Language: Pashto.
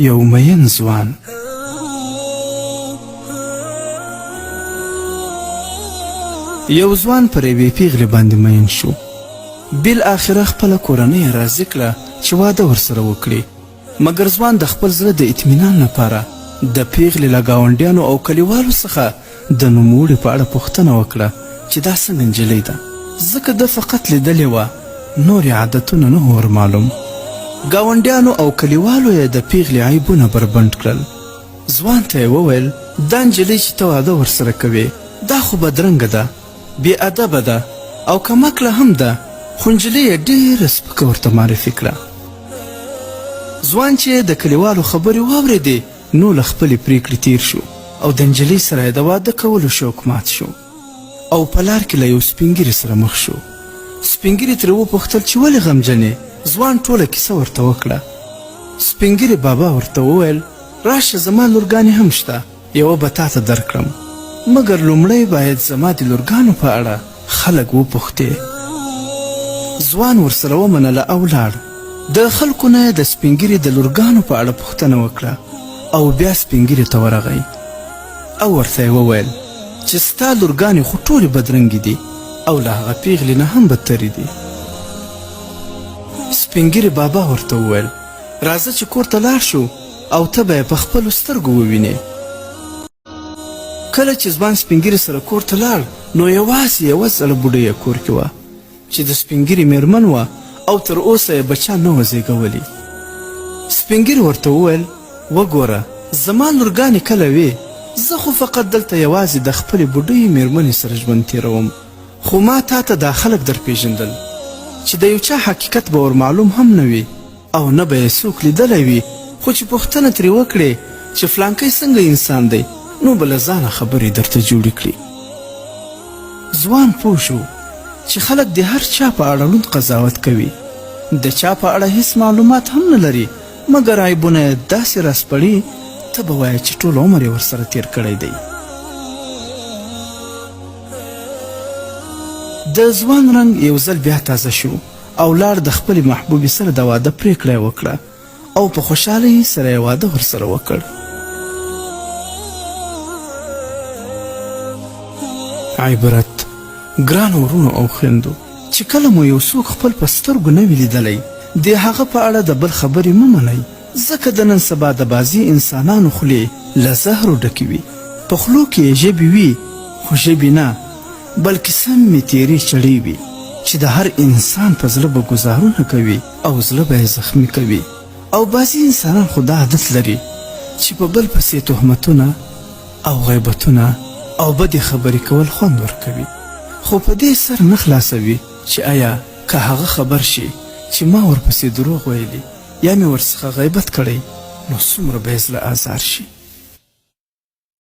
یو مین ځوان یو ځوان پر یوې پیغلې باندې مین شو. بالاخره خپله کورنۍ یې راضي کړه چې واده ورسره وکړي. مګر ځوان د خپل زړه د اطمینان لپاره د پیغلې له ګاونډیانو او کلیوالو څخه د نوموړې په اړه پوښتنه وکړه چې دا څنګه نجلۍ ده، ځکه ده فقط لیدلې وه، نورې عادتونه نه ور معلوم. ګاونډیانو او کلیوالو یې د پیغلې عیبونه بربنډ کړل. ځوان ته یې وویل دا نجلۍ چې ته واده ورسره کوې دا خو بدرنګه ده، بې ادبه ده او کمکله هم ده، خو نجلۍ یې ډېره سپکه ورته معرفي کړه. ځوان چې د کلیوالو خبرې واورېدې نو له خپلې پریکړې تیر شو او د نجلۍ سره یې د واده کولو شوق مات شو او په لار کې له یو سپین ږیري سره مخ شو. سپین ږیري ترې وپوښتل چې ولې غمجن یې؟ ځوان ټوله کیسه ورته وکړه. سپین ږیري بابا ورته وویل راشه زما لورګانې هم شته، یوه به تا ته درکړم، مګر لومړی باید زما د لورګانو په اړه خلک وپوښتې. ځوان ورسره ومنله او لاړ. د خلکو نه د سپین ږیري د لورګانو په اړه پوښتنه وکړه او بیا سپین ږیري ته ورغی او ورته یې وویل چې ستا لورګانې خو ټولې بدرنګې دي او له هغه پیغلې نه هم بدترې دي. سپین ږیري بابا ورته وویل راځه چې کور ته لاړ شو او ته به یې په خپلو سترګو ووینې. کله چې ځوان سپین ږیري سره کور ته لاړ نو یوازې یوه ځله بوډۍ یې کور کې وه چې د سپین ږیري میرمن وه او تر اوسه یې بچیان نه وه زیږولي. سپین ږیري ورته وویل وګوره زما لورګانې کله وې، زه خو فقط دلته یوازې د خپلې بوډۍ میرمنې سره ژوند تېروم، خو ما تا ته دا خلک در پیژندل چې د یو چا حقیقت به ور معلوم هم نه وي او نه به یې څوک لیدلی وي، خو چې پوښتنه ترې وکړې چې فلانکی څنګه انسان دی نو به له ځانه خبرې درته جوړې کړي. ځوان پوه شو چې خلک د هر چا په اړه ړوند قضاوت کوي، د چا په اړه هیڅ معلومات هم نه لري، مګر عیبونه یې داسې راسپړي ته به وایې چې ټول عمر یې ورسره تیر کړی دی. د ځوان رنګ یو ځل بیا تازه شو او لاړ د خپلې محبوبې سره د واده پریکړه یې وکړه او په خوشحالۍ سره یې واده ورسره وکړ. عبرت ګرانو ورونو او خویندو، چې کله مو یو څوک خپل په سترګو نه وي لیدلی د هغه په اړه د بل خبرې مه منئ، ځکه د نن سبا د بعضي انسانانو خولې له زهرو ډکې وي، په خولو کې یې ژبې وي خو ژبې نه بلکې سمې تیرې چړې وي چې د هر انسان په زړه به ګزارونه کوي او زړه به یې زخمي کوي. او بعضي انسانان خو دا عادت لري چې په بل پسې تهمتونه او غیبتونه او بدې خبرې کول خوند ورکوي، خو په دې سر نه خلاصوي چې آیا که هغه خبر شي چې ما ورپسې دروغ ویلي یا مې ورڅخه غیبت کړی نو څومره به یې زړه ازار شي.